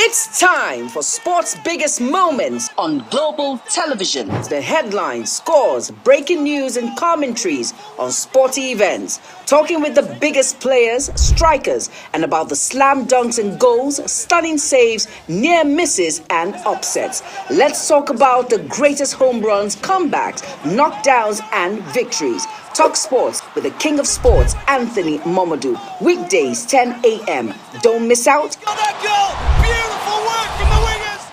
It's time for sports' biggest moments on global television. The headlines, scores, breaking news, and commentaries on sporty events. Talking with the biggest players, strikers, and about the slam dunks and goals, stunning saves, near misses, and upsets. Let's talk about the greatest home runs, comebacks, knockdowns, and victories. Talk Sports with the King of Sports, Anthony Momodu. Weekdays, 10 a.m. Don't miss out. Oh, that goal! Beautiful work from the wingers!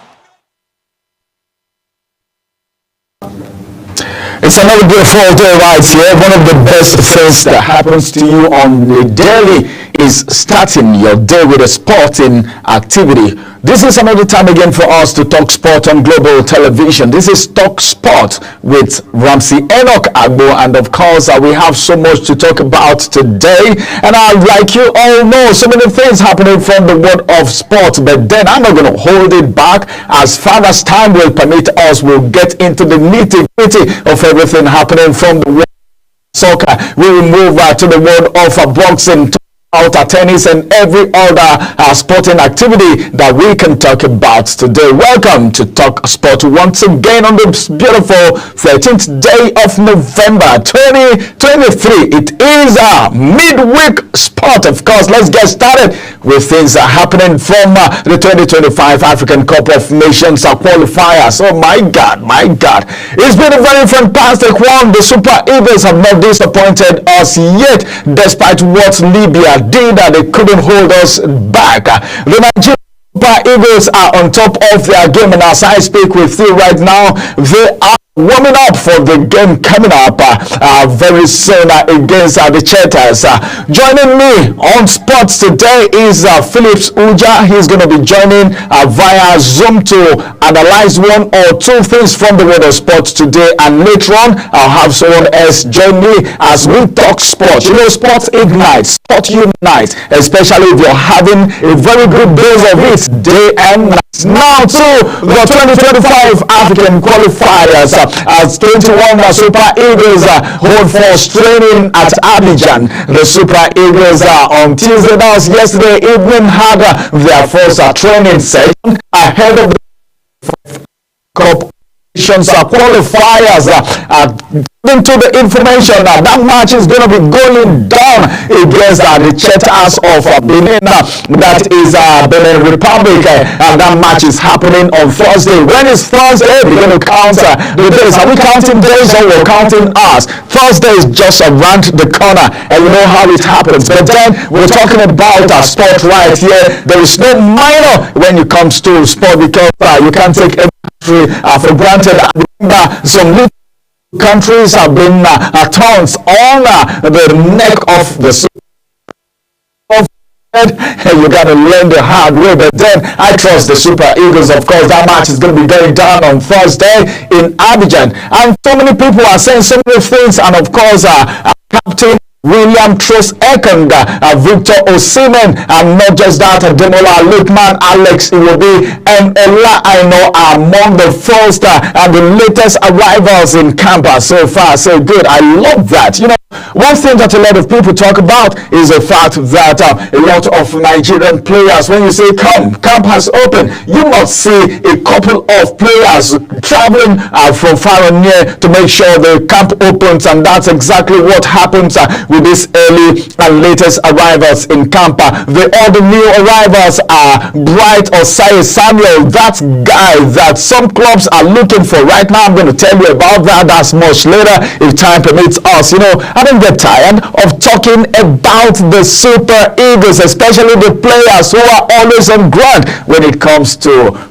It's another beautiful day right here. One of the best things that happens to you on the daily is starting your day with a sporting activity. This is another time again for us to talk sport on global television. This is Talk Sport with Ramsey Enoch Agbo, and of course we have so much to talk about today. And like you all know, so many things happening from the world of sport, but then I'm not going to hold it back. As far as time will permit us, we'll get into the nitty-gritty of everything happening from the world of soccer. We will move to the world of boxing, outer tennis, and every other sporting activity that we can talk about today. Welcome to Talk Sport once again on this beautiful 13th day of November 2023. It is a midweek sport, of course. Let's get started with things happening from the 2025 African Cup of Nations qualifiers. Oh my God, it's been a very fantastic one. The Super Eagles have not disappointed us yet, despite what Libya did, that they couldn't hold us back. The Nigerian Super Eagles are on top of their game, and as I speak with you right now, they are warming up for the game coming up very soon against the Cheetahs. Joining me on sports today is Phillips Uja. He's going to be joining via Zoom to analyze one or two things from the world of sports today, and later on I'll have someone else join me as we talk sports. You know, sports ignites, sport unites, especially if you're having a very good dose of it day and night. Now to the 2025 African qualifiers, as 21 Super Eagles hold force training at Abidjan. The Super Eagles on Tuesday, that was yesterday evening, had their first training session ahead of the Cup qualifiers. According to the information, that match is going to be going down against the Cheetahs of Benin, that is Benin Republic, and that match is happening on Thursday. When is Thursday? We're going to count the days. Are we counting days or we're counting hours? Thursday is just around the corner, and you know how it happens. But then we're talking about sport right here. There is no minor when it comes to sport, because you can't take every country for granted. Some little countries have been turned on the neck of the you gotta learn the hard way. But then I trust the Super Eagles. Of course, that match is going to be going down on Thursday in Abidjan, and so many people are saying so many things, and of course Captain William Troost-Ekong, Victor Osimhen, and not just that, Demola Lookman, Alex Iwobi, and Ella Aino are among the first and the latest arrivals in camp. So far, so good. I love that. You know, one thing that a lot of people talk about is the fact that a lot of Nigerian players, when you say camp has opened, you must see a couple of players traveling from far and near to make sure the camp opens, and that's exactly what happens with these early and latest arrivals in camp. The other new arrivals are Bright Osai Samuel, that guy that some clubs are looking for right now. I'm going to tell you about that. That's much later if time permits us. You know, I don't get tired of talking about the Super Eagles, especially the players who are always on ground when it comes to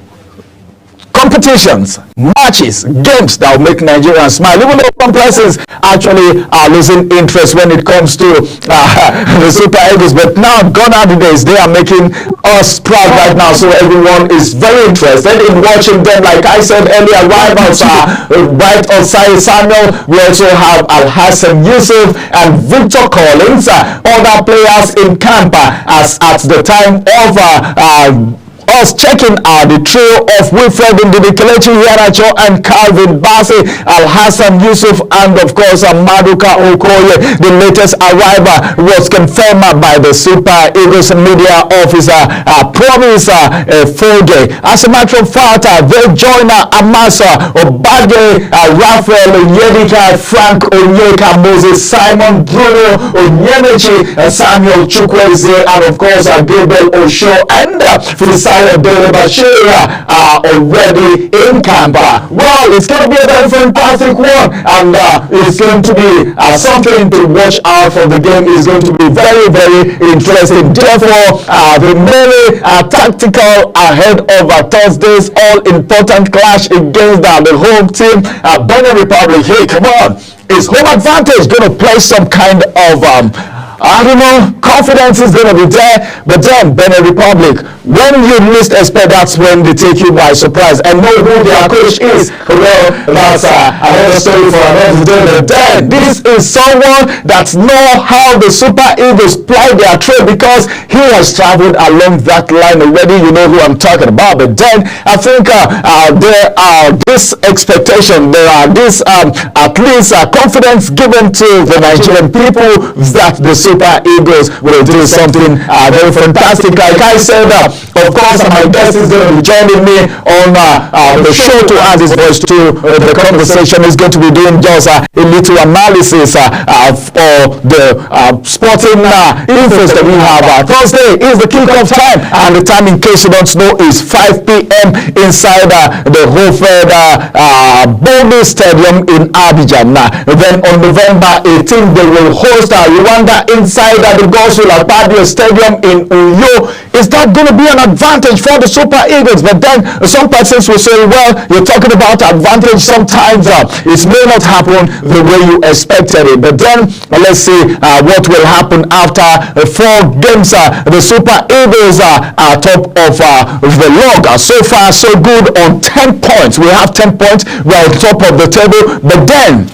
competitions, matches, games that will make Nigerians smile, even though some persons actually are losing interest when it comes to the Super Eagles. But now, gone are the days. They are making us proud right now, so everyone is very interested in watching them. Like I said earlier, rivals are Bright Osai Samuel. We also have Al Hassan Yusuf and Victor Collins, other players in camp as at the time of us checking out the trio of Wilfred Ndidi, Kelechi Iheanacho, and Calvin Bassey, Al-Hassan Yusuf, and of course Maduka Okoye. The latest arrival was confirmed by the Super Eagles media officer, Promise Foge. As a matter of fact, they join Amasa Obade, Raphael Onyedika, Frank Onyeka, Moses Simon, Bruno Onyemechi, Samuel Chukwueze, and of course Gabriel Osho and Filisaya Bashira are already in camp. Well, it's going to be a very fantastic one, and it's going to be something to watch out for. The game is going to be very, very interesting. Therefore, the mainly tactical ahead of Thursday's all-important clash against the home team, Benin Republic. Hey, come on. Is home advantage going to play some kind of I don't know, confidence is going to be there, but then Benin Republic, when you least expect, that's when they take you by surprise and know who their coach is. Well, that's another story for another day. But then this is someone that know how the Super Eagles ply their trade, because he has traveled along that line already. You know who I'm talking about. But then I think there are this expectation, there are this at least confidence given to the Nigerian people that the Super Eagles will do something very fantastic. Like I said, of course, my guest is going to be joining me on the show to add his voice to the conversation. He's going to be doing just a little analysis for the sporting infos that we have. Thursday is the kickoff time, and the time, in case you don't know, is 5 p.m. inside the Hofed Boldly Stadium in Abidjan. Then on November 18th, they will host Rwanda inside the Gosul Akpabio Stadium in Uyo. Is that going to be an advantage for the Super Eagles? But then some persons will say, well, you're talking about advantage. Sometimes it may not happen the way you expected it. But then let's see what will happen after 4 games. The Super Eagles are top of the log. So far, so good on 10 points. We have 10 points. We're on top of the table. But then,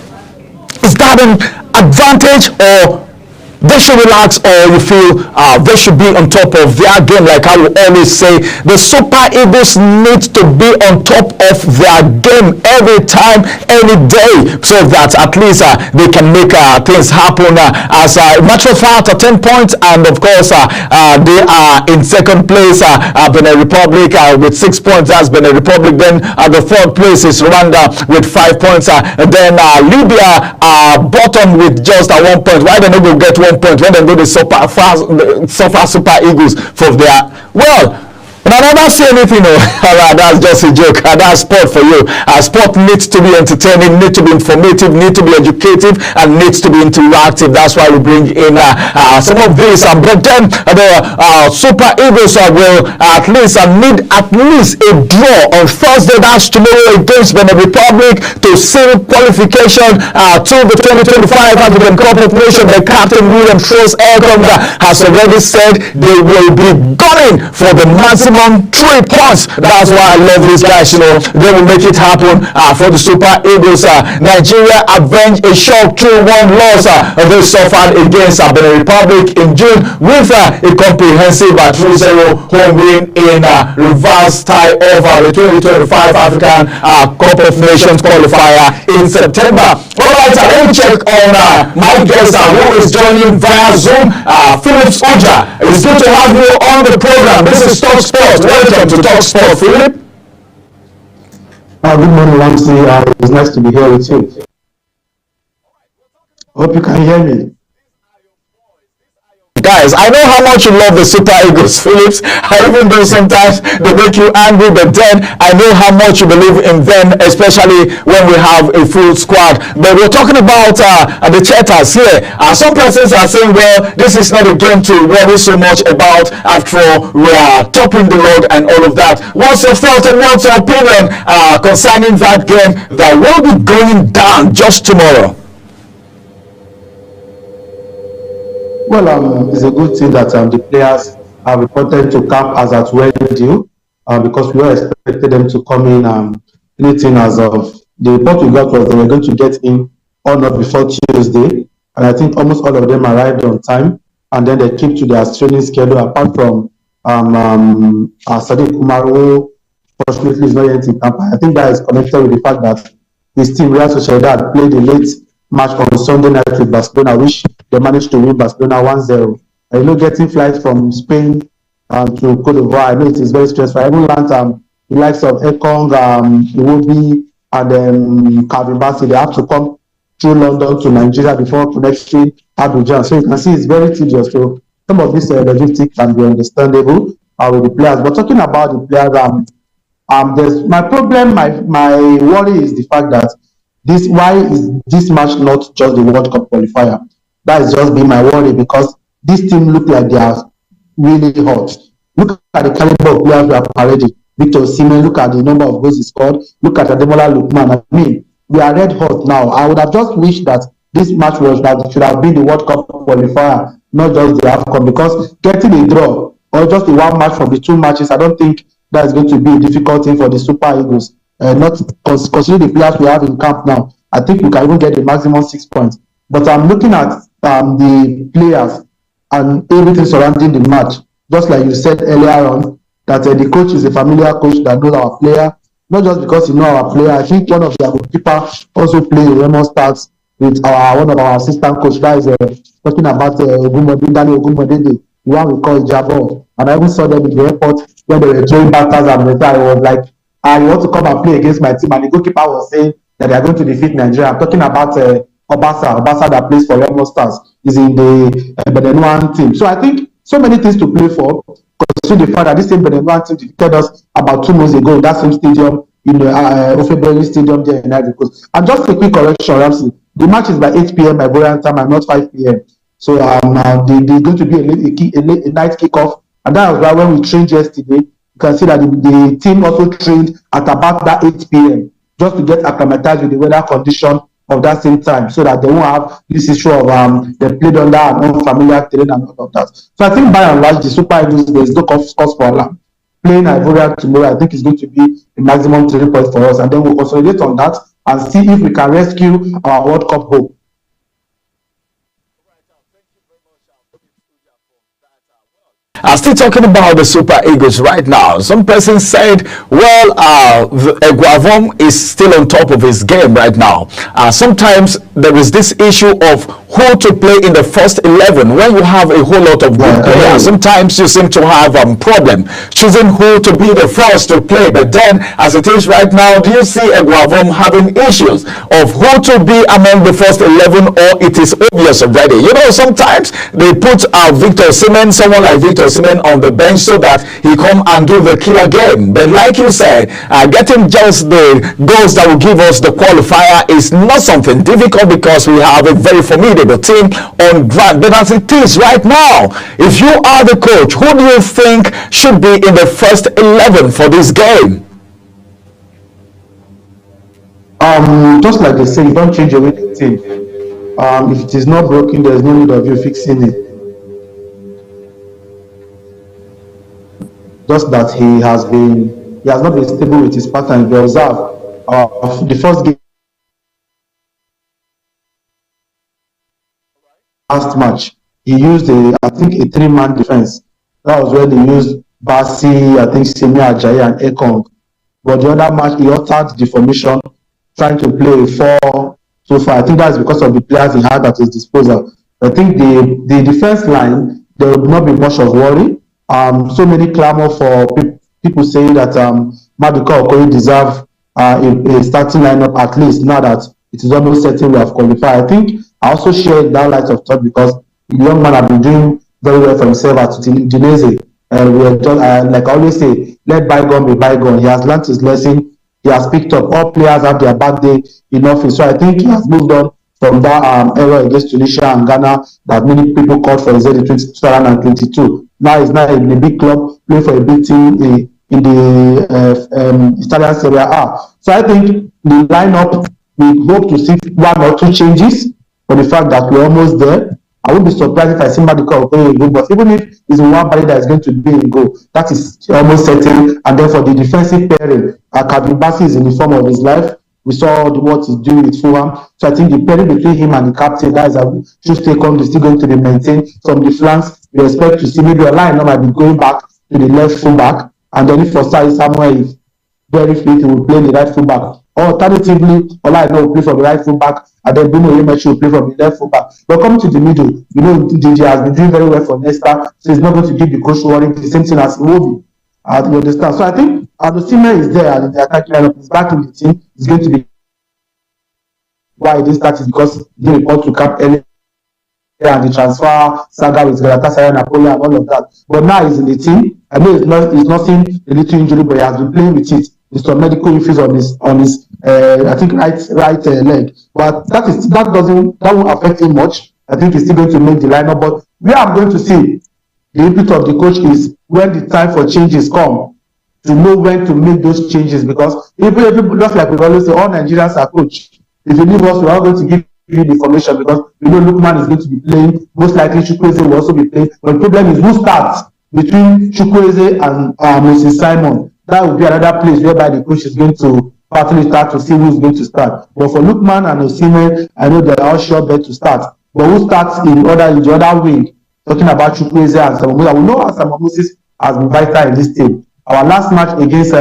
is that an advantage, or they should relax, or you feel they should be on top of their game? Like I will always say, the Super Eagles need to be on top of their game every time, any day, so that at least they can make things happen. As a matter of fact, 10 points, and of course they are in second place, Benin Republic with 6 points. That's Benin Republic. Then the third place is Rwanda with 5 points. And then Libya bottom with just 1 point. Why don't they go get 1 point when they go to Super Eagles for their, well, I never say anything. That's just a joke. That's sport for you. Sport needs to be entertaining, needs to be informative, needs to be educative, and needs to be interactive. That's why we bring in some of these. But then the Super Eagles will need at least a draw on Thursday. That's tomorrow against Benin Republic to seal qualification to the 2025 African Cup of Nations. The captain, William Trost Ekong, has already said they will be gunning for the maximum 3 points. That's why I love these guys. You know, they will make it happen for the Super Eagles. Nigeria avenged a shock 2-1 loss they suffered against Benin Republic in June with a comprehensive 3-0 home win in reverse tie over the 2025 African Cup of Nations qualifier in September. Alright, let me check on my guest who is joining via Zoom. Phillips Oja. It's good to have you on the program. This is Talk Sport. Welcome to Talk Sport, Philip. Good morning, Ramsey. It's nice to be here with you. Hope you can hear me. Guys, I know how much you love the Super Eagles, Phillips. Even though sometimes they make you angry, but then I know how much you believe in them, especially when we have a full squad. But we're talking about the Cheetahs here. Some persons are saying, well, this is not a game to worry so much about. After all, we are topping the road and all of that. What's your thought and what's your opinion concerning that game that will be going down just tomorrow? Well, it's a good thing that the players have reported to camp as at when due, because we all expected them to come in anything as of the report we got was they were going to get in on or before Tuesday, and I think almost all of them arrived on time, and then they keep to their training schedule apart from Sadiq Umaru, fortunately, is not yet in camp. I think that is connected with the fact that his team, Real Sociedad, played a late match on Sunday night with Barcelona, which they managed to win Barcelona 1-0. Getting flights from Spain to Cote d'Ivoire, I know it is very stressful. I even learned the likes of Ekong, Iwobi, and Calvin Bassey, they have to come through London to Nigeria before connecting Abuja. So you can see it's very tedious. So some of this logistics can be understandable with the players. But talking about the players, there's my problem, my worry is the fact that why is this match not just the World Cup qualifier? That is just been my worry, because this team look like they are really hot. Look at the caliber of players we are parading. Victor Osimhen, look at the number of goals he scored. Look at Ademola Lookman. I mean, we are red hot now. I would have just wished that this match should have been the World Cup qualifier, not just the AFCON, because getting a draw or just the one match from the two matches, I don't think that is going to be a difficult thing for the Super Eagles. Not considering the players we have in camp now, I think we can even get the maximum 6 points. But I'm looking at the players and everything surrounding the match. Just like you said earlier on, that the coach is a familiar coach that knows our player, not just because he knows our player. I think one of their goalkeepers also played Remo Stars with one of our assistant coach. That is talking about Daniel Ogunmodede, the one we call Jabo. And I even saw them in the airport when they were throwing batters, and I was like, you want to come and play against my team? And the goalkeeper was saying that they are going to defeat Nigeria. I'm talking about Obasa that plays for Remo Stars. Is in the Benin team. So I think so many things to play for. Considering the fact that this same Benin team defeated us about 2 months ago in that same stadium, in the Ofebeli Stadium there in Ivory Coast. And just a quick correction, Ramsey. The match is by 8 p.m. Ivorian time and not 5 p.m. So there's going to be a night kickoff. And that was why when we trained yesterday, you can see that the team also trained at about that 8 p.m. just to get acclimatized with the weather condition of that same time, so that they won't have this issue of they played under an unfamiliar terrain and all of that. So I think by and large, the Super Eagles, there is no cause for alarm. Playing Ivoria tomorrow, I think is going to be the maximum 3 points for us, and then we'll consolidate on that and see if we can rescue our World Cup hope. Still talking about the Super Eagles right now. Some person said, well, Eguavoen is still on top of his game right now. Sometimes there is this issue of who to play in the first 11 when you have a whole lot of good players. Sometimes you seem to have a problem choosing who to be the first to play. But then, as it is right now, do you see Eguavoen having issues of who to be among the first 11, or it is obvious already? You know, sometimes they put Victor Osimhen, someone like Victor Osimhen, on the bench so that he come and do the killer game. But like you said, getting just the goals that will give us the qualifier is not something difficult, because we have a very formidable team on ground. But as it is right now, if you are the coach, who do you think should be in the first 11 for this game? Just like they say, you don't change your winning team. If it is not broken, there is no need of you fixing it. Just that he has not been stable with his pattern. If you observe the first game, last match, he used I think a 3-man defense. That was when they used Bassey, I think Semi Ajayi and Ekong. But the other match, he altered the formation, trying to play 4 so far. I think that's because of the players he had at his disposal. I think the defense line, there will not be much of worry. So many clamor for people saying that Maduka Okoye deserve a starting lineup, at least now that it is almost certain we have qualified. I think I also shared that light of thought because the young man has been doing very well for himself at Udinese. Like I always say, let bygone be bygone. He has learned his lesson. He has picked up. All players have their bad day in office. So I think he has moved on from that era against Tunisia and Ghana that many people called for his in 2022. Now he's now in a big club, playing for a big team in the Italian Serie A. So I think the lineup, we hope to see 1 or 2 changes for the fact that we're almost there. I won't be surprised if I see Maduka Okoye in goal, but even if it's one body that is going to be in goal, that is almost certain. And then for the defensive pairing, Calvin Bassey is in the form of his life. We saw what he's doing with Fulham. So I think the pairing between him and the captain, that is a true stake on, is still going to be maintained. From the flanks, we expect to see maybe a line might be going back to the left fullback, and then if Osai Samuel is very fit, he will play the right fullback. Or alternatively, Olajuwon will play from the right fullback, and then Bruno Yemechi will play from the left fullback. But coming to the middle, you know, DJ has been doing very well for Nesta, so he's not going to give the coach warning. The same thing as Iwobi. You understand? So I think Adosime is there, and the attacking lineup is back in the team. It's going to be why it didn't start is because he report to camp earlier and the transfer saga with Galatasaray, Napoli, and all of that. But now he's in the team. I know it's nothing a little injury, but he has been playing with it. There's some medical issues on his I think right leg. But that won't affect him much. I think he's still going to make the lineup. But where I'm going to see the input of the coach is when the time for changes come, to know when to make those changes, because even just like we always say, all Nigerians are coached. If you leave us, we are going to give you the information, because we know Lukman is going to be playing. Most likely Chukwueze will also be playing. But the problem is who starts between Chukwueze and Moses Simon. That will be another place whereby the coach is going to partly start to see who's going to start. But for Lukman and Osimhen, I know they are all sure bet to start. But who starts in the other wing? Talking about Chukwueze and Samuel Moses. We know Samuel Moses has been vital in this team. Our last match against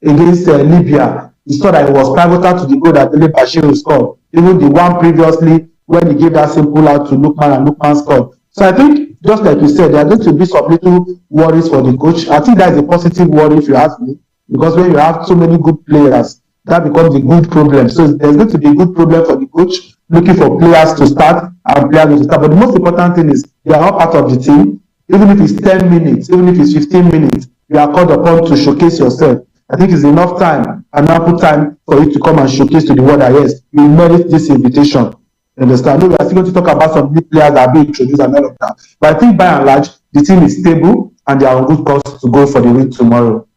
against Libya, he saw that it was pivotal to the goal that Dele Bashiru scored. Even the one previously when he gave that simple out to Lukman and Lukman scored. So I think, just like you said, there are going to be some little worries for the coach. I think that is a positive worry if you ask me, because when you have so many good players, that becomes a good problem. So there's going to be a good problem for the coach, looking for players to start and players to start. But the most important thing is they are all part of the team. Even if it's 10 minutes, even if it's 15 minutes, you are called upon to showcase yourself. I think it's enough time and ample time for you to come and showcase to the world that yes, you merit this invitation. You understand? No, we are still going to talk about some new players that are being introduced and all of that. But I think by and large, the team is stable and they are on good course to go for the win tomorrow.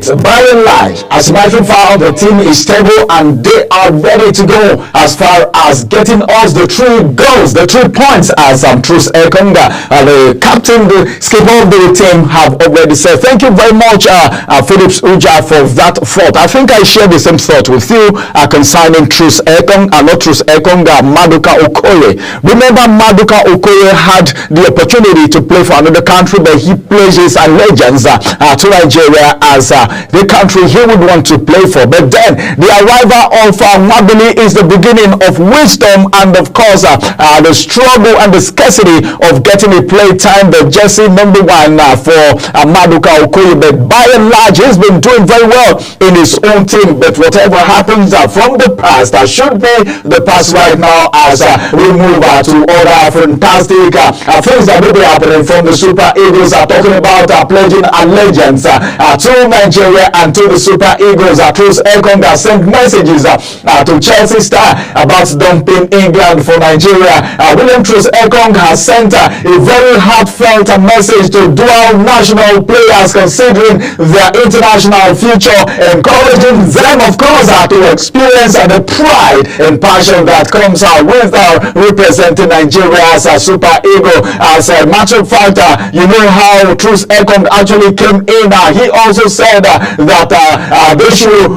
So by and large, as a matter of fact, the team is stable and they are ready to go as far as getting us the 3 goals, the 3 points, as Truce Ekonga, the captain, the skipper of the team, have already said. Thank you very much, Phillips Uja, for that thought. I think I share the same thought with you concerning Truce Ekonga, not Truce Ekonga, Maduka Okoye. Remember, Maduka Okoye had the opportunity to play for another country, but he pledges allegiance to Nigeria as the country he would want to play for. But then the arrival of Nwabali is the beginning of wisdom and of course the struggle and the scarcity of getting a play time, the jersey number 1 for Maduka Okoye. But by and large, he's been doing very well in his own team. But whatever happens from the past should be the past right now, as we move to other fantastic things that will be happening from the Super Eagles. Talking about pledging allegiance to Nigeria and to the Super Eagles. Truce Ekonga sent messages to Chelsea star about dumping England for Nigeria. William Truce Ekonga has sent a very heartfelt message to dual national players considering their international future, encouraging them, of course, to experience the pride and passion that comes with representing Nigeria as a Super Eagle. As a matter of fact, you know how Truce Ekonga actually came in. He also said that they should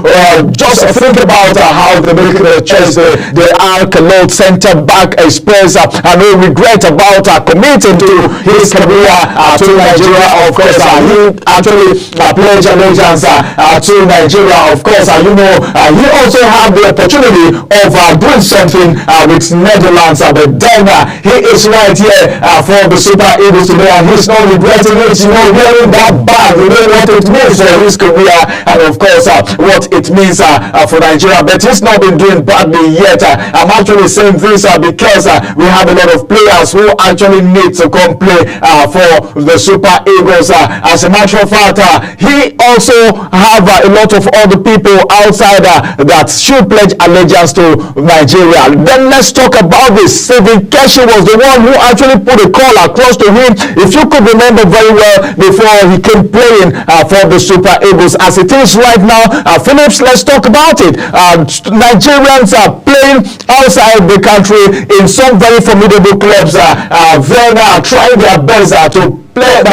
just think about how they make the choice. The Alcalot center back expressed no regret about committing to his career to Nigeria. Of course, he actually pledged allegiance to Nigeria. Of course, you know, he also had the opportunity of doing something with Netherlands, but then he is right here for the Super Eagles today, and he's not regretting it. You know, wearing that bag, you know what it means for his career, and of course what it means for Nigeria. But he's not been doing badly yet. I'm actually saying this because we have a lot of players who actually need to come play for the Super Eagles. As a matter of fact, he also have a lot of other people outside that should pledge allegiance to Nigeria. Then let's talk about this. Stephen Keshi was the one who actually put a call across to him, if you could remember very well, before he came playing for the Super Eagles. As it is right now, Phillips, let's talk about it. Nigerians are playing outside the country in some very formidable clubs, then trying their best to play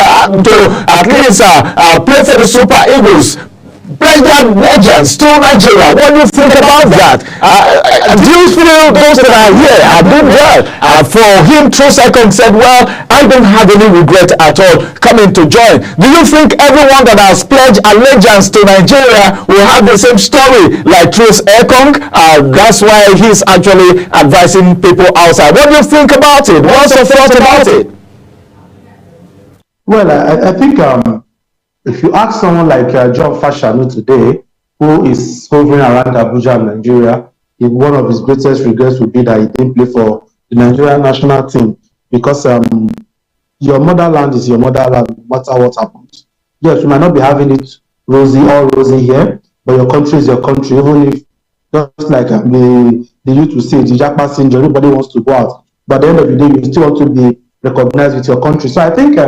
to at least play for the Super Eagles. pledge their legends to Nigeria. What do you think about that? Do you feel those that are here are doing well? For him, Troostekong said, well, I don't have any regret at all coming to join. Do you think everyone that has pledged allegiance to Nigeria will have the same story like Troostekong? That's why he's actually advising people outside. What do you think about it? What's your thought about it? Well, I think if you ask someone like John Fashanu today, who is hovering around Abuja, Nigeria, one of his greatest regrets would be that he didn't play for the Nigerian national team, because your motherland is your motherland, no matter what happens. Yes, you might not be having it rosy here, but your country is your country. Even if, just like the youth will say, the Japa syndrome, everybody wants to go out, but at the end of the day, you still want to be recognized with your country. So I think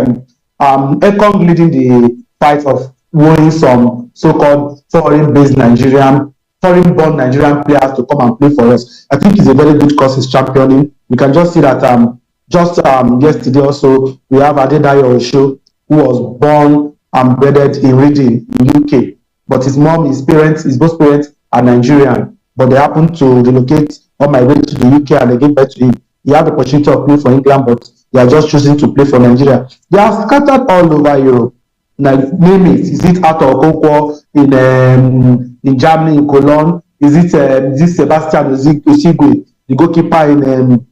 Ekong leading the fight of wooing some so-called foreign-born Nigerian players to come and play for us, I think it's a very good cause he's championing. We can just see that yesterday also, we have Adedayo Osho, who was born and bred in Reading in UK, but his both parents are Nigerian, but they happened to relocate on my way to the UK and they gave birth to him. He had the opportunity of playing for England, but they are just choosing to play for Nigeria. They are scattered all over Europe. Now, name it. Is it Arthur Okonkwo in Germany, in Cologne? Is it Sebastian Osigwe, the goalkeeper in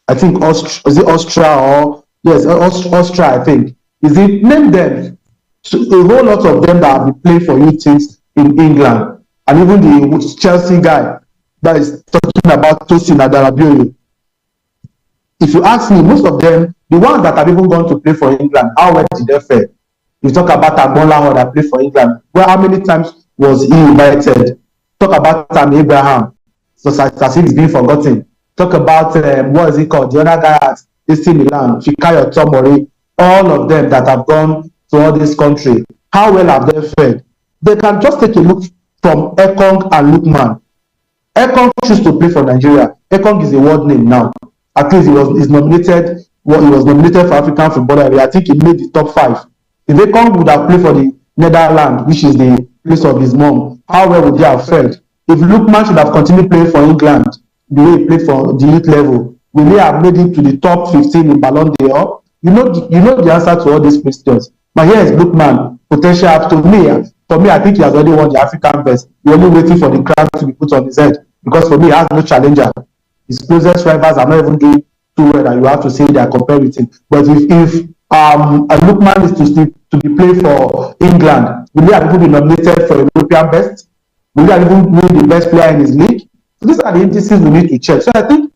I think Austria or yes, Austria, I think. Is it, name them. So a whole lot of them that have been playing for youth teams in England, and even the Chelsea guy that is talking about Tosin Adarabioyo. If you ask me, most of them, the ones that have even gone to play for England, how well did they fare? You talk about Agbonlahor that played for England. Well, how many times was he invited? Talk about Tammy Abraham. So as if it's being forgotten. Talk about what is it called? The other guy at AC Milan, Fikayo Tomori. All of them that have gone to all this country. How well have they fared? They can just take a look from Ekong and Lookman. Ekong choose to play for Nigeria. Ekong is a world name now. At least he was nominated for African Footballer. I think he made the top 5. If Ekong would have played for the Netherlands, which is the place of his mom, how well would they have fared? If Lookman should have continued playing for England, the way he played for the youth level, will they have made it to the top 15 in Ballon d'Or? You know the answer to all these questions. But here is Lookman, potential up to me. For me, I think he has already won the African best. We're only waiting for the crown to be put on his head. Because for me, he has no challenger. His closest rivals are not even doing too well, and you have to say they are compared with him. But if Lookman is to be played for England, will he have even been nominated for European best? Will he have even been the best player in his league? So these are the indices we need to check. So I think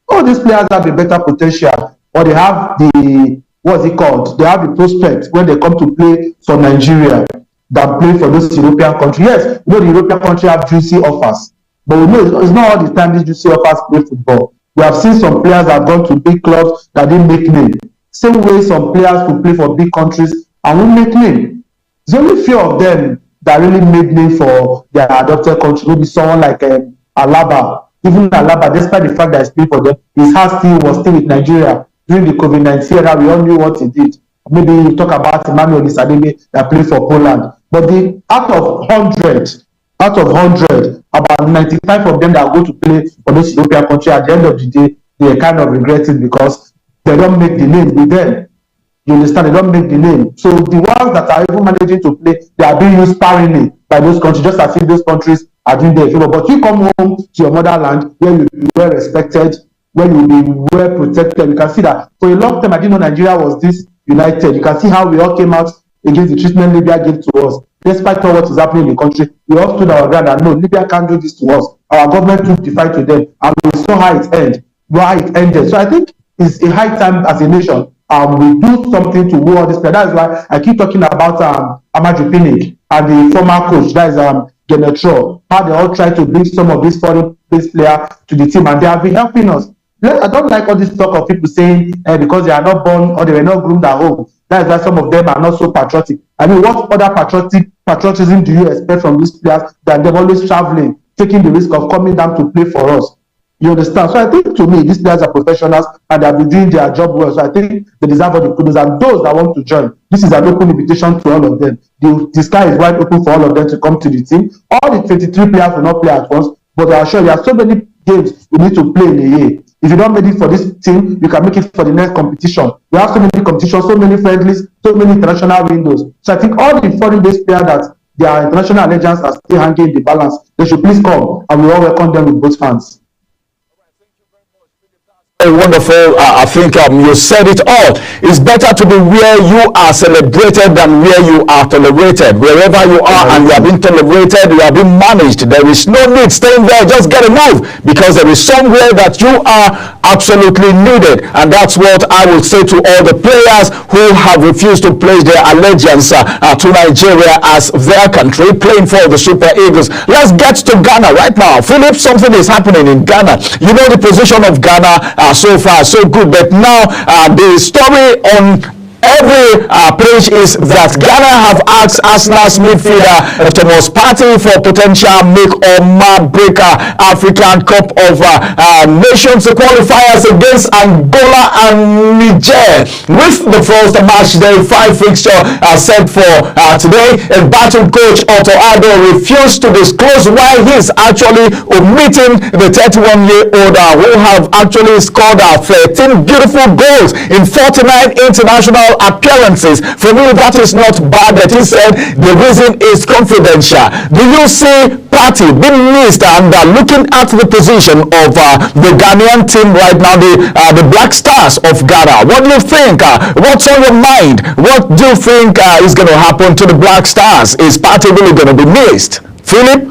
all these players have a better potential, or they have the, what's it called? They have the prospect when they come to play for Nigeria than play for those European countries. Yes, the European countries have juicy offers, but we know it's not all the time these juicy offers play football. We have seen some players that have gone to big clubs that didn't make name. Same way some players who play for big countries and won't make name. There's only few of them that really made name for their adopted country. Maybe someone like Alaba. Even Alaba, despite the fact that he's playing for them, his heart was still with Nigeria. During the COVID-19 era, we all knew what he did. Maybe you talk about Emmanuel Isadebe that played for Poland. But out of 100, about 95 of them that go to play for those European countries, at the end of the day, they kind of regret it because they don't make the name with them. You understand? They don't make the name. So the ones that are even managing to play, they are being used sparingly by those countries, just as if those countries are doing their favor. But you come home to your motherland where you'll be well respected, where you'll be well protected. You can see that for a long time, I didn't know Nigeria was this united. You can see how we all came out against the treatment Libya gave to us. Despite all what is happening in the country, we all stood our ground and no, Libya can't do this to us. Our government took the fight to them, and we saw how it ended. So I think it's a high time as a nation we do something to woo all this player. That's why I keep talking about Amaju Pinnick and the former coach, that is Genetro, how they all try to bring some of these foreign-based players to the team, and they have been helping us. I don't like all this talk of people saying because they are not born or they were not groomed at home. That is why some of them are not so patriotic. I mean, what other patriotism do you expect from these players than them always traveling, taking the risk of coming down to play for us? You understand? So I think to me, these players are professionals and they've been doing their job well. So I think they deserve all the kudos. And those that want to join, this is an open invitation to all of them. The sky is wide open for all of them to come to the team. All the 23 players will not play at once, but I assure you, there are so many games we need to play in a year. If you don't make it for this team, you can make it for the next competition. We have so many competitions, so many friendlies, so many international windows. So I think all the foreign-based players that their international allegiance are still hanging in the balance, they should please come, and we all welcome them with both hands. Wonderful. I think you said it all. It's better to be where you are celebrated than where you are tolerated. Wherever you are and you are being tolerated, you are being managed. There is no need staying there. Just get a move, because there is somewhere that you are absolutely needed. And that's what I will say to all the players who have refused to pledge their allegiance to Nigeria as their country, playing for the Super Eagles. Let's get to Ghana right now. Philip, something is happening in Ghana. You know the position of Ghana. So far so good, but now the story on every page is that Ghana have asked Arsenal's midfielder Thomas Partey for potential make or breaker African Cup of Nations qualifiers against Angola and Niger. With the first match day 5 fixture set for today, and battle coach Otto Addo refused to disclose why he's actually omitting the 31-year-old who have actually scored 13 beautiful goals in 49 international appearances. For me, that is not bad, but he said the reason is confidential. Do you see Partey being missed and looking at the position of the Ghanaian team right now, the Black Stars of Ghana? What do you think? What's on your mind? What do you think is going to happen to the Black Stars? Is Partey really going to be missed? Philip?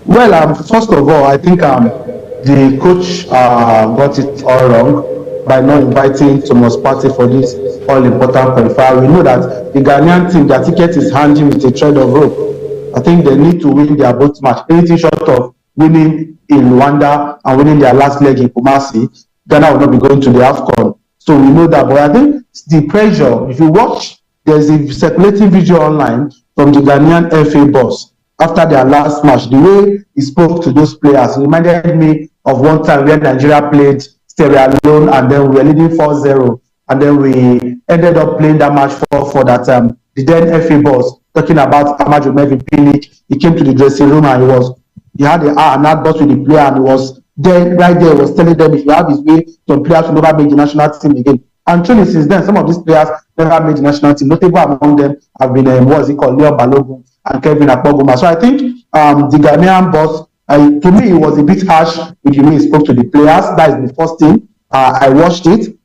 Well, first of all, I think the coach got it all wrong by not inviting Thomas Partey for this all-important qualifier. We know that the Ghanaian team, their ticket is hanging with a thread of rope. I think they need to win their both match. Anything short of winning in Rwanda and winning their last leg in Kumasi, Ghana will not be going to the AFCON. So we know that. But I think the pressure, if you watch, there's a circulating video online from the Ghanaian FA boss after their last match. The way he spoke to those players reminded me of one time when Nigeria played Sierra Leone, and then we were leading 4-0, and then we ended up playing that match 4-4 that the then FA boss, talking about Amaju Mevin Pinnick, he came to the dressing room and he had an advert with the player, and he was there, right there, was telling them if you have his way, some players will never make the national team again. And truly, since then, some of these players never made the national team. Notable among them have been, Leon Balogun and Kevin Akpoguma. So I think the Ghanaian boss, to me, it was a bit harsh with the way he spoke to the players. That is the first thing. I watched it.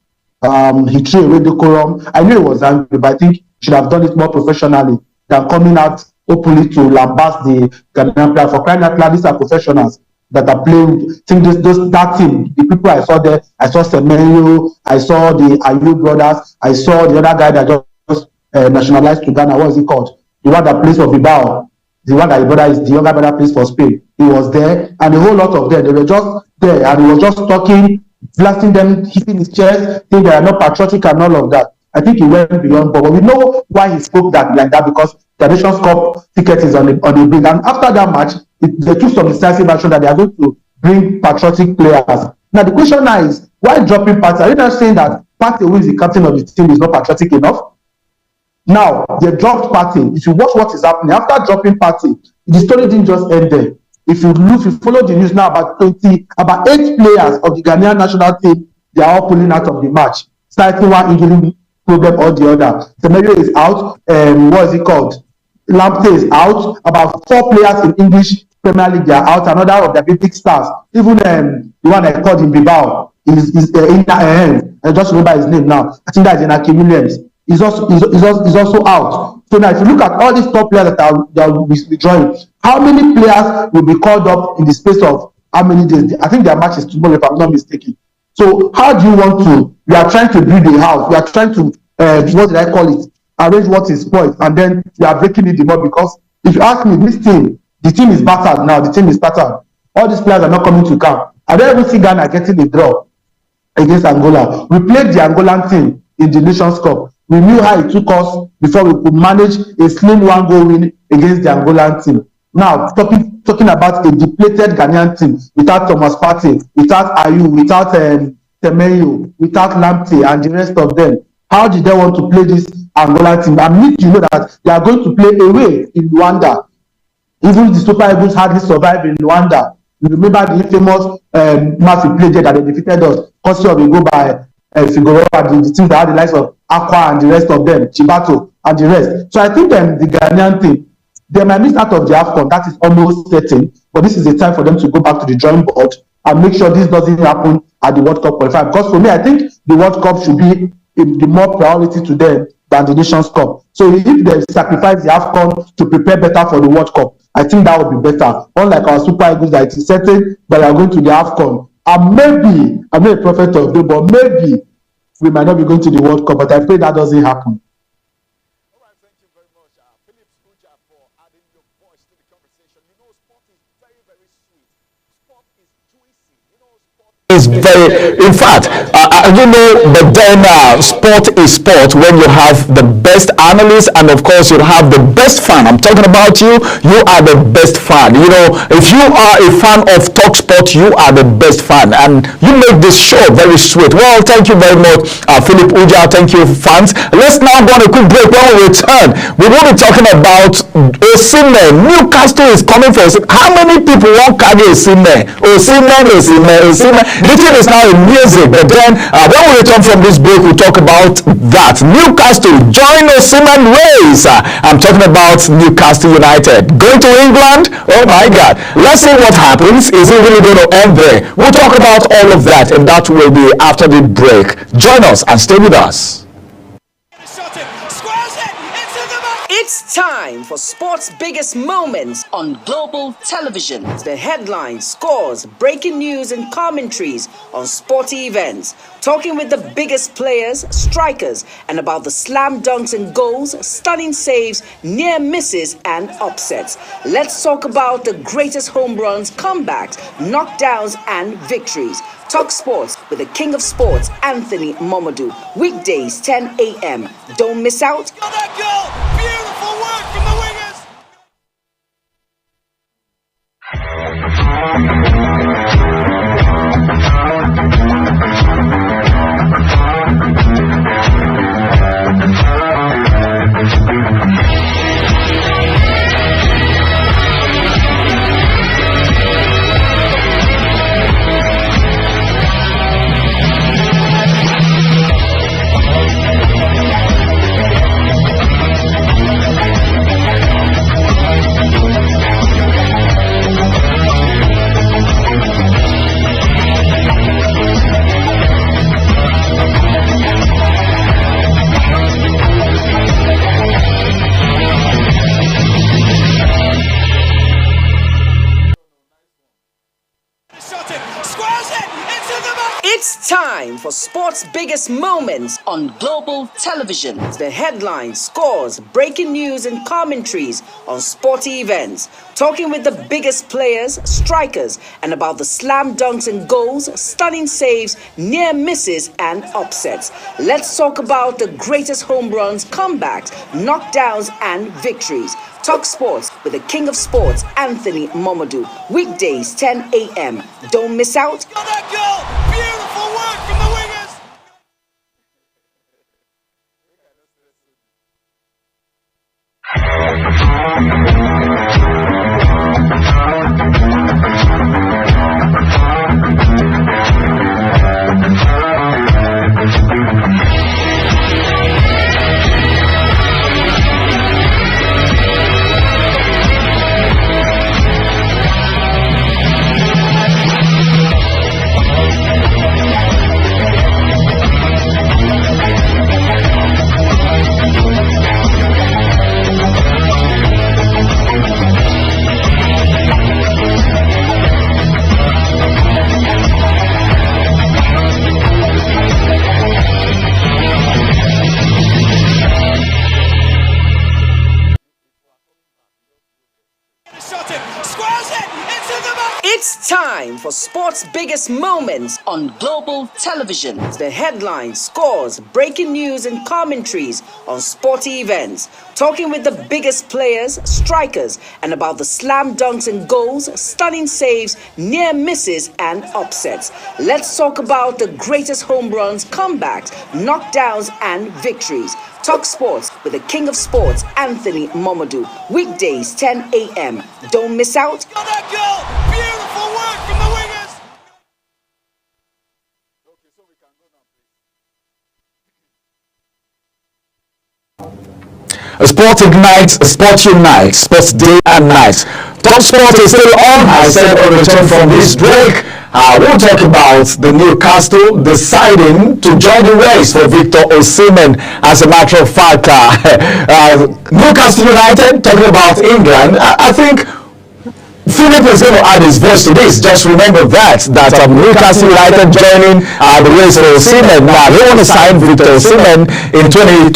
He threw away the decorum. I knew he was angry, but I think he should have done it more professionally than coming out openly to lambast the Ghanaian player. For crying out loud, these are professionals that are playing. I think that team, the people I saw there, I saw Semenyo, I saw the Ayew brothers, I saw the other guy that just nationalized to Ghana. What is he called? The one that plays for Bilbao. The one that the younger brother plays for Spain. He was there, and a whole lot of them, they were just there, and he was just talking, blasting them, hitting his chest, saying they are not patriotic and all of that. I think he went beyond, but we know why he spoke that like that, because the Nations Cup ticket is on the brink. And after that match, they took some decisive action that they are going to bring patriotic players. Now the question now is, why dropping Partey? Are you not saying that Partey, who is the captain of the team, is not patriotic enough? Now, they dropped Partey. If you watch what is happening, after dropping Partey, the story didn't just end there. If you follow the news now, about 8 players of the Ghanaian national team, they are all pulling out of the match, citing one injury problem or the other. Semenyo is out. What is it called? Lamptey is out. About 4 players in English Premier League, they are out. Another of the big stars, even the one I called in Bilbao, is in I just remember his name now. I think that is Inaki Williams. He's also out. So now, if you look at all these top players that will be withdrawing, how many players will be called up in the space of how many days? I think their match is tomorrow, if I'm not mistaken. So how do you want to? We are trying to build a house. We are trying to what did I call it? Arrange what is spoiled, and then we are breaking it more, because if you ask me, this team, the team is battered now. The team is battered. All these players are not coming to camp. I don't even see Ghana getting a draw against Angola. We played the Angolan team in the Nations Cup. We knew how it took us before we could manage a slim 1-goal win against the Angolan team. Now, talking about a depleted Ghanaian team without Thomas Partey, without Ayew, without Semenyo, without Lamptey, and the rest of them, how did they want to play this Angola team? I need to know that they are going to play away in Rwanda. Even the Super Eagles hardly survived in Rwanda. You remember the infamous match we played there that they defeated us, courtesy of a goal by Figueroa, the team that had the likes of Aqua and the rest of them, Chibato and the rest. So I think the Ghanaian team, they might miss out of the AFCON, that is almost certain, but this is a time for them to go back to the drawing board and make sure this doesn't happen at the World Cup qualifier. Because for me, I think the World Cup should be the more priority to them than the Nations Cup. So if they sacrifice the AFCON to prepare better for the World Cup, I think that would be better. Unlike our Super Eagles, that it is certain that they are going to the AFCON. And maybe, I'm not a prophet of doom, but maybe we might not be going to the World Cup, but I pray that doesn't happen. All right, thank you very much, Philip Uja, for adding your voice to the conversation. You know, sport is very, very sweet. Sport is juicy. You know, sport is very, in fact, but then sport is sport when you have the best analysts and of course you have the best fan. I'm talking about you. You are the best fan. You know, if you are a fan of Talk Sport, you are the best fan, and you make this show very sweet. Well, thank you very much, Philip Uja. Thank you, fans. Let's now go on a quick break. When we return, we will be talking about Osimhen. Newcastle is coming for us. How many people want carry Osimhen? Osimhen. The thing is now in music, but then when we return from this break, we'll talk about that. Newcastle join Osimhen race. I'm talking about Newcastle United going to England. Oh my God! Let's see what happens. Is it really going to end there? We'll talk about all of that, and that will be after the break. Join us and stay with us. It's time for sports' biggest moments on global television. The headlines, scores, breaking news, and commentaries on sporty events. Talking with the biggest players, strikers, and about the slam dunks and goals, stunning saves, near misses, and upsets. Let's talk about the greatest home runs, comebacks, knockdowns, and victories. Talk Sports with the King of Sports, Anthony Momodu. Weekdays, 10 a.m. Don't miss out. that goal! Beautiful work from the wingers! It's time for sports' biggest moments on global television. The headlines, scores, breaking news, and commentaries on sporty events. Talking with the biggest players, strikers, and about the slam dunks and goals, stunning saves, near misses, and upsets. Let's talk about the greatest home runs, comebacks, knockdowns, and victories. Talk Sports with the King of Sports, Anthony Momodu. Weekdays, 10 a.m. Don't miss out. that goal! Beautiful work from the wingers! for sports' biggest moments on global television. The headlines, scores, breaking news, and commentaries on sporty events. Talking with the biggest players, strikers, and about the slam dunks and goals, stunning saves, near misses, and upsets. Let's talk about the greatest home runs, comebacks, knockdowns, and victories. Talk sports with the king of sports, Anthony Momodu. Weekdays, 10 a.m. Don't miss out. Beautiful work from the wingers. Okay, so we can go now, please. Sport ignites, sport unites, sports day and night. Talk sport is still on. I said on return from this break, we'll talk about the Newcastle deciding to join the race for Victor Osimhen. As a matter of fact, Newcastle United, talking about England, I think Philip is going to add his voice to this. Just remember that Newcastle United joining the race for Osimhen. Now they want to sign Victor Osimhen in 2025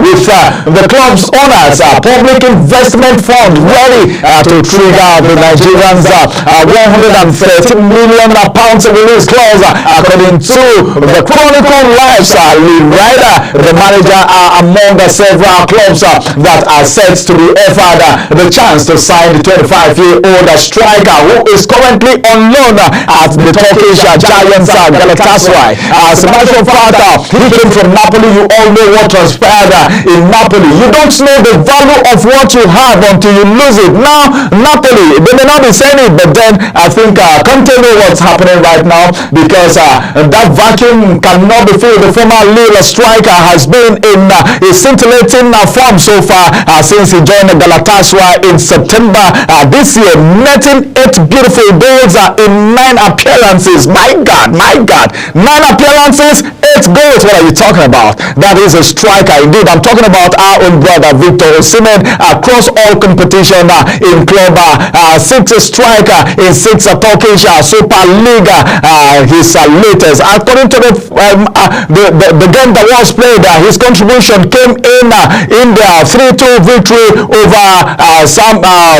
with the club's owners, Public Investment Fund, ready to trigger the Nigerians' 130 million pounds release clause, according to the Chronicle Lives. Lee Ryder, the manager, among the several clubs that are set to be offered the chance to sign the 25-year-old striker who is currently on loan at the Turkish Giants Galatasaray. As a matter of fact, he came from Napoli. You all know what transpired in Napoli. You don't know the value of what you have until you lose it. Now, Napoli, they may not be saying it, but then I think Conte know what's happening right now, because that vacuum cannot be filled. The former Lille striker has been in a scintillating form so far since he joined Galatasaray in September this year, netting 8 beautiful goals in 9 appearances. My God, 9 appearances, 8 goals. What are you talking about? That is a striker indeed. I'm talking about our own brother Victor Osimhen, across all competition in club, 6 striker in 6 Turkish Super League. His latest, according to the game that was played, his contribution came in the 3-2 victory over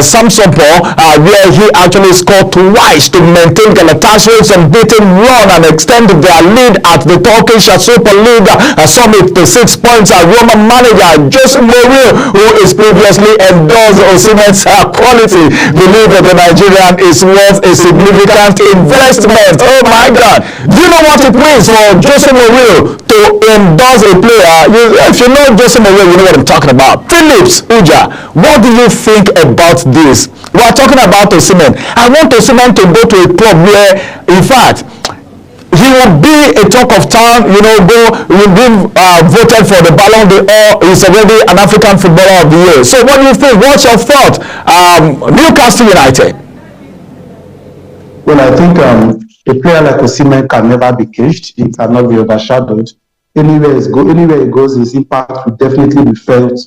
Samsunspor, where he actually scored twice to maintain Galatasaray's unbeaten run and extend their lead at the Turkish Super League summit to 6 points. Roma manager Jose Mourinho, who is previously endorsed Osimhen's quality, believe that the Nigerian is worth a significant investment. Oh my God! Do you know what it means for Jose Mourinho to endorse a player? If you know Jose Mourinho, you know what I'm talking about. Phillips Uja, what do you think about this? We are talking about Osimhen. I want Osimhen to go to a club where, in fact, he will be a talk of town, will be voted for the Ballon d'Or. He's already an African Footballer of the Year. So what do you think? What's your thought? Newcastle United. Well, I think a player like Osimhen can never be caged. It cannot be overshadowed. Anywhere he goes, his impact will definitely be felt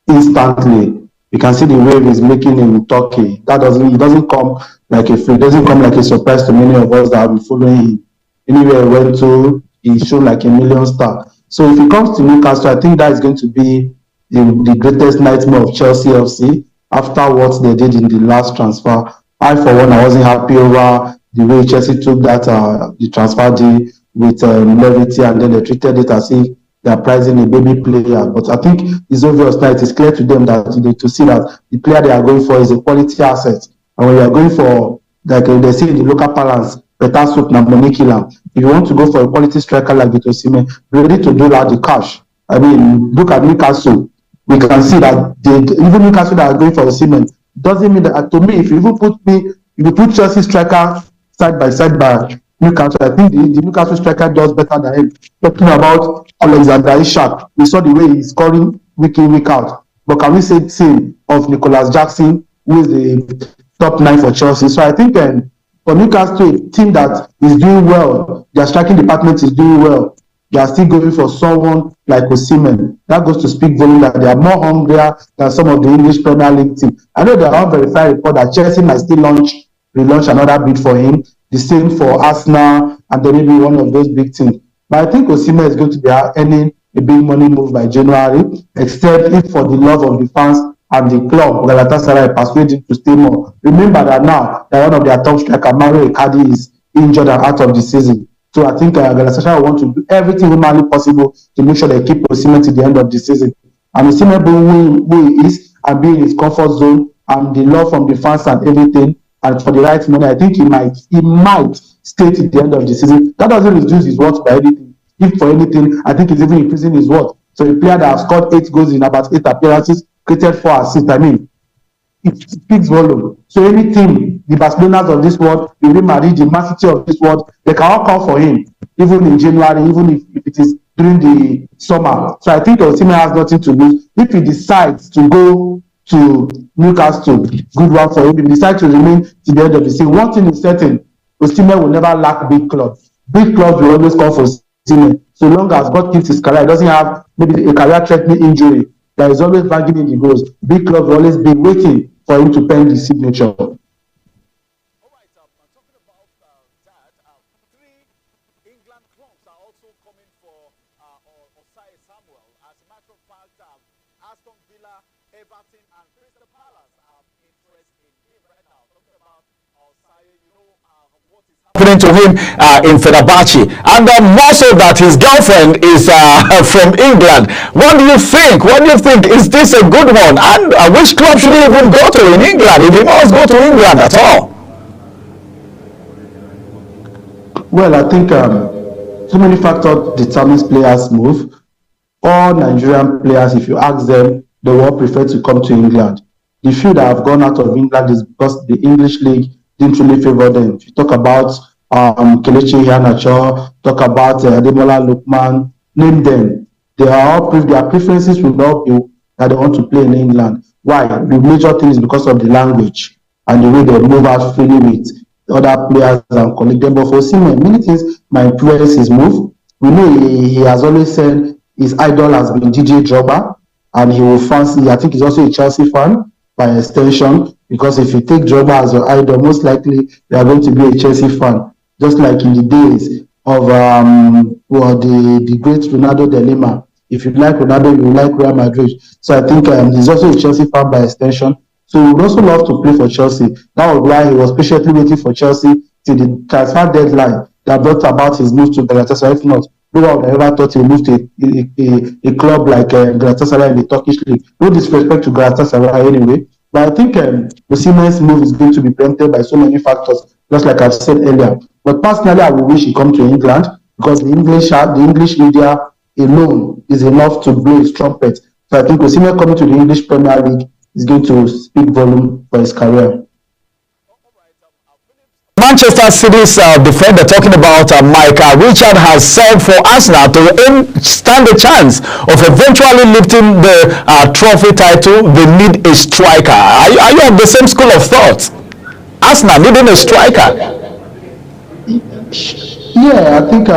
instantly. You can see the wave he's making in Turkey. It doesn't come like a surprise to many of us that have been following him. Anywhere he went to, he showed like a million star. So if he comes to Newcastle, I think that is going to be the greatest nightmare of Chelsea FC after what they did in the last transfer. I, for one, I wasn't happy over the way Chelsea took that the transfer deal with levity, and then they treated it as if they are pricing a baby player. But I think it's obvious now, it is clear to them that to see that the player they are going for is a quality asset. And when you are going for, like they say in the local parlance, better soup than money killer. If you want to go for a quality striker like Victor Osimhen, be ready to do that the cash. I mean, look at Newcastle. We can see that even Newcastle that are going for Osimhen doesn't mean that. To me, if you put Chelsea striker side by Newcastle, I think the Newcastle striker does better than him. Talking about Alexander Isak, we saw the way he's scoring week in, week out. But can we say the same of Nicholas Jackson, who is the top 9 for Chelsea? So I think for Newcastle, a team that is doing well, their striking department is doing well, they are still going for someone like Osimhen. That goes to speak volume that they are more hungrier than some of the English Premier League teams. I know there are unverified report that Chelsea might still relaunch another bid for him. The same for Arsenal, and then maybe one of those big teams. But I think Osimhen is going to be earning a big money move by January, except if for the love of the fans, and the club, Galatasaray, persuade him to stay more. Remember that now that one of their top striker, Mario Icardi, is injured and out of the season. So I think Galatasaray want to do everything humanly possible to make sure they keep Osimhen to the end of the season. And Osimhen being who he is and being in his comfort zone and the love from the fans and everything, and for the right money, I think he might stay to the end of the season. That doesn't reduce his worth by anything. If for anything, I think it's even increasing his worth. So a player that has scored 8 goals in about 8 appearances, created 4 assists, I mean, it speaks volume. So any team, the Barcelonas of this world, the Real Madrid, the Man City of this world, they can all call for him, even in January, even if it is during the summer. So I think Osimhen has nothing to lose. If he decides to go to Newcastle, good one for him. If he decides to remain to the end of the season, one thing is certain, Osimhen will never lack big clubs. Big clubs will always call for Osimhen. So long as God keeps his career, he doesn't have maybe a career-threatening injury, that is always bagging in the goals. Big clubs will always be waiting for him to pen the signature. All right, talking about that, 3 England clubs are also coming for Osai Samuel. As a matter of fact, Aston Villa, Everton, and Crystal Palace are interested in him right now. Talking about Osai, you know what is happening to him in Fenerbahce, and more so that his girlfriend is from England. What do you think? Is this a good one? And which club should he even go to in England if he must go to England at all? Well, I think so many factors determines players' move. All Nigerian players, if you ask them, they will prefer to come to England. The few that have gone out of England is because the English league didn't really favor them. If you talk about Kelechi Iheanacho, talk about Ademola Lookman, name them. Their preferences will not be that they want to play in England. Why? The major thing is because of the language and the way they move out freely with other players and colleagues. But for Osimhen, many things might influence his move. We know he has always said his idol has been DJ Drogba, and he will fancy, I think he's also a Chelsea fan by extension, because if you take Drogba as your idol, most likely you are going to be a Chelsea fan, just like in the days of the great Ronaldo de Lima. If you like Ronaldo, you like Real Madrid. So I think he's also a Chelsea fan by extension. So he would also love to play for Chelsea. That was why he was patiently waiting for Chelsea till the transfer deadline that brought about his move to Galatasaray. If not, no one would ever thought he moved to a club like Galatasaray in the Turkish league. No disrespect to Galatasaray anyway. But I think Osimhen's move is going to be preempted by so many factors, just like I've said earlier. But personally, I would wish he come to England, because the English media alone is enough to blow his trumpet. So I think Osimhen coming to the English Premier League is going to speak volume for his career. Manchester City's defender, talking about Mike Richard, has said for Arsenal to stand a chance of eventually lifting the trophy title, they need a striker. Are you of the same school of thought? Arsenal needing a striker? Yeah, I think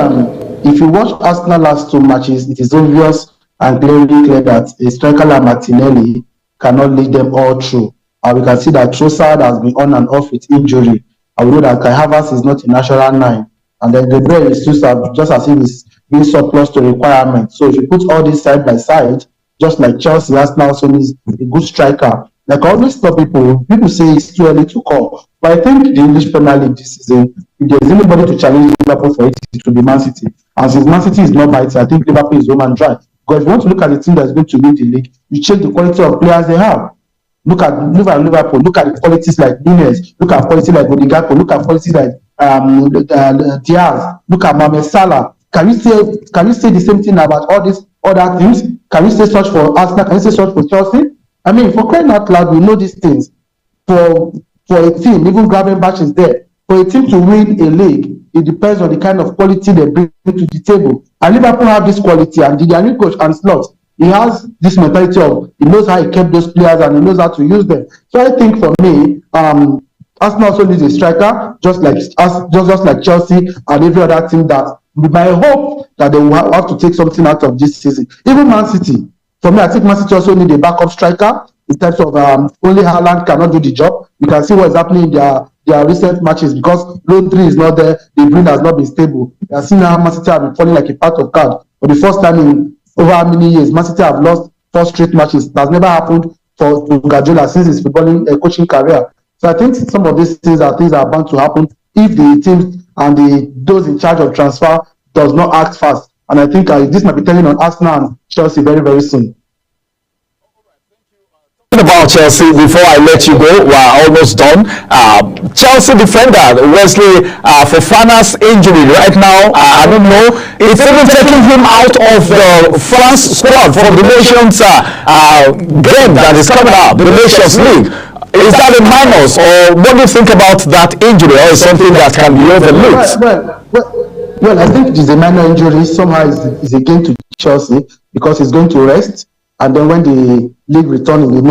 if you watch Arsenal last 2 matches, it is obvious and clear that a striker like Martinelli cannot lead them all through. We can see that Trossard has been on and off with injury. I know that Kai Havertz is not a natural 9, and then the Gabriel is just as if he's being surplus to requirements. So if you put all this side by side, just like Chelsea, Arsenal also needs a good striker. Like I always tell people say it's too early to call, but I think the English Premier League this season, if there's anybody to challenge Liverpool for it, it will be Man City. And since Man City is not biting, I think Liverpool is home and dry. Because if you want to look at the team that's going to win the league, you check the quality of players they have. Look at Liverpool. Look at the qualities like Nunes. Look at qualities like Odegaard. Look at qualities like Diaz. Look at Mohamed Salah. Can you say the same thing about all these other teams? Can you say such for Arsenal? Can you say such for Chelsea? I mean, for crying out loud, we know these things. For a team, even Gravenberch is there. For a team to win a league, it depends on the kind of quality they bring to the table. And Liverpool have this quality, and the new coach and Slot, he has this mentality of he knows how he kept those players and he knows how to use them. So I think for me, Arsenal also needs a striker, just like Chelsea and every other team. That my hope that they will have to take something out of this season. Even Man City, for me, I think Man City also need a backup striker in terms of only Haaland cannot do the job. You can see what is happening in their recent matches because Rodri is not there, De Bruyne has not been stable. You have seen how Man City have been falling like a pack of cards. For the first time in over how many years, Man City have lost 4 straight matches. It has never happened for Guardiola since his footballing coaching career. So I think some of these things are bound to happen if the teams and those in charge of transfer does not act fast. And I think this might be telling on Arsenal and Chelsea very, very soon. About Chelsea, before I let you go, we're almost done. Chelsea defender Wesley Fofana's injury right now, I don't know, it's even taking him out of the France squad for the Nations game that is coming up, the Nations League. Is that a minus, or what do you think about that injury, or is something that can be overlooked? Well, I think it is a minor injury. Somehow it's a gain to Chelsea because he's going to rest. And then when the league returns in the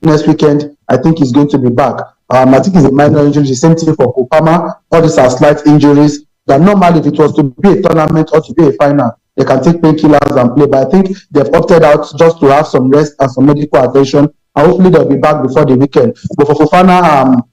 next weekend, I think he's going to be back. I think it's a minor injury. The same thing for Kopama. All these are slight injuries that normally, if it was to be a tournament or to be a final, they can take painkillers and play. But I think they've opted out just to have some rest and some medical attention. And hopefully they'll be back before the weekend. But for Fofana,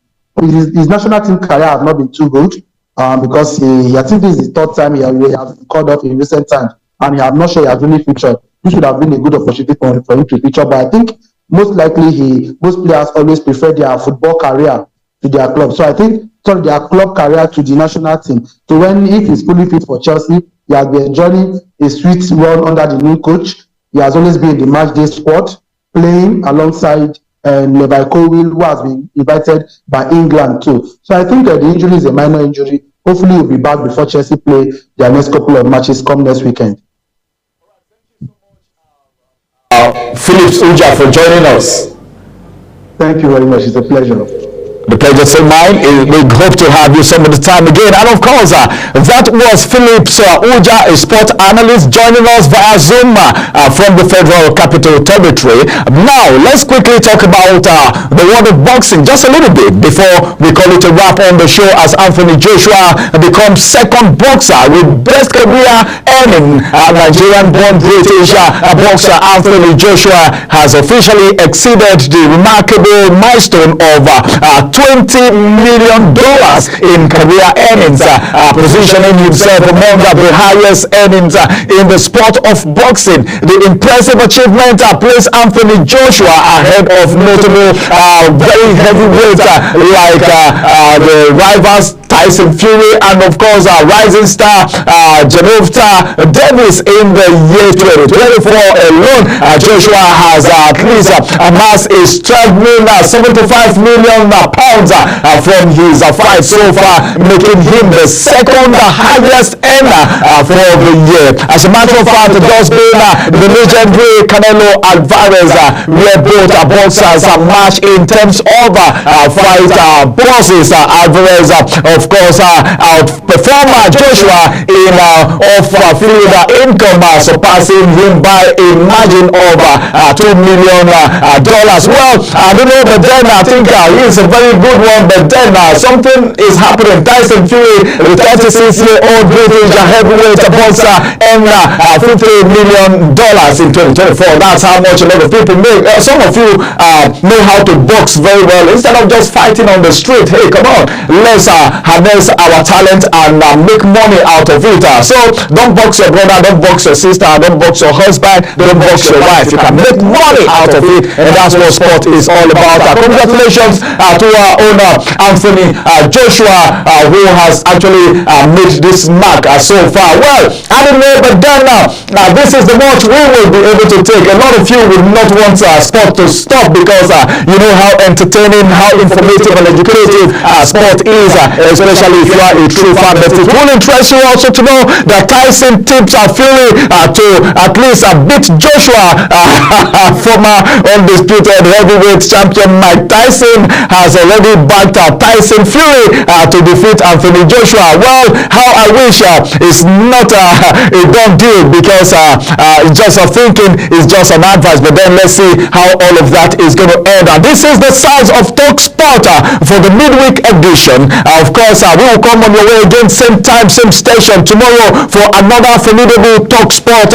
his national team career has not been too good because I think this is the third time he has called up in recent times. And I'm not sure he has really featured. This would have been a good opportunity for him to feature, but I think most likely most players always prefer their football career to their club. So I think their club career to the national team. So if he's fully fit for Chelsea, he has been enjoying a sweet run under the new coach. He has always been in the match day squad, playing alongside Levi Colwill, who has been invited by England too. So I think the injury is a minor injury. Hopefully he'll be back before Chelsea play their next couple of matches come next weekend. Phillips Uja for joining us. Thank you very much. It's a pleasure. The pleasure is mine. We hope to have you some of the time again. And of course, that was Phillips Uja, a sport analyst, joining us via Zoom from the Federal Capital Territory. Now, let's quickly talk about the world of boxing just a little bit before we call it a wrap on the show, as Anthony Joshua becomes second boxer with best career earning. Nigerian-born British boxer Anthony Joshua has officially exceeded the remarkable milestone of $20 million in career earnings, positioning himself among the highest earnings in the sport of boxing. The impressive achievement placed Anthony Joshua ahead of notable very heavyweights like the rivals Tyson Fury and of course rising star Gervonta Davis in the year 2024 alone. Joshua has at least amassed a staggering £75 million from his fight so far, making him the second highest earner for the year. As a matter of fact, thus being the legendary Canelo Alvarez, where both boxers match in terms of fight bosses. Alvarez, of course, outperformed Joshua in off-field income, surpassing him by a margin of $2 million. Well, I don't know, but then I think he's a very good one, but then something is happening. Tyson Fury, the 36-year-old British heavyweight boxer, earned $50 million in 2024. That's how much a lot of people make. Some of you know how to box very well. Instead of just fighting on the street, hey, come on, let's harness our talent and make money out of it. So don't box your brother, don't box your sister, don't box your husband, don't box your wife. You can make money out of it, and that's what sport is all about. Congratulations to our owner Anthony Joshua, who has actually made this mark so far. Well, I don't know, but then this is the much we will be able to take. A lot of you will not want sport to stop because you know how entertaining, how informative and educative sport is, especially if you are a true fan. But it will interest you also to know that Tyson tips Fury to at least beat Joshua. Former undisputed heavyweight champion Mike Tyson has already backed Tyson Fury to defeat Anthony Joshua. Well, how I wish it's not a done deal because just thinking is just an advice. But then let's see how all of that is going to end. This is the size of Talk Sport for the midweek edition. Of course, we will come on your way again, same time, same station tomorrow for another formidable Talk Sport,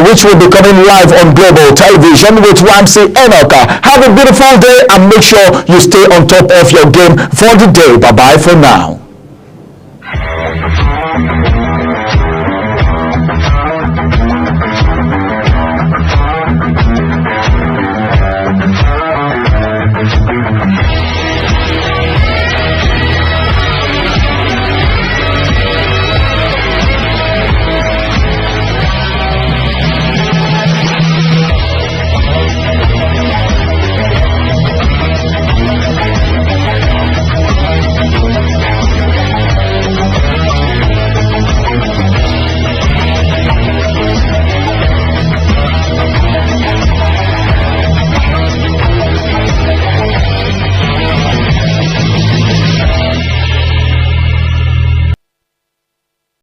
which will be coming live on Global Television with Ramsey Enoch. Have a beautiful day and make sure you stay on top of your game for the day. Bye-bye for now.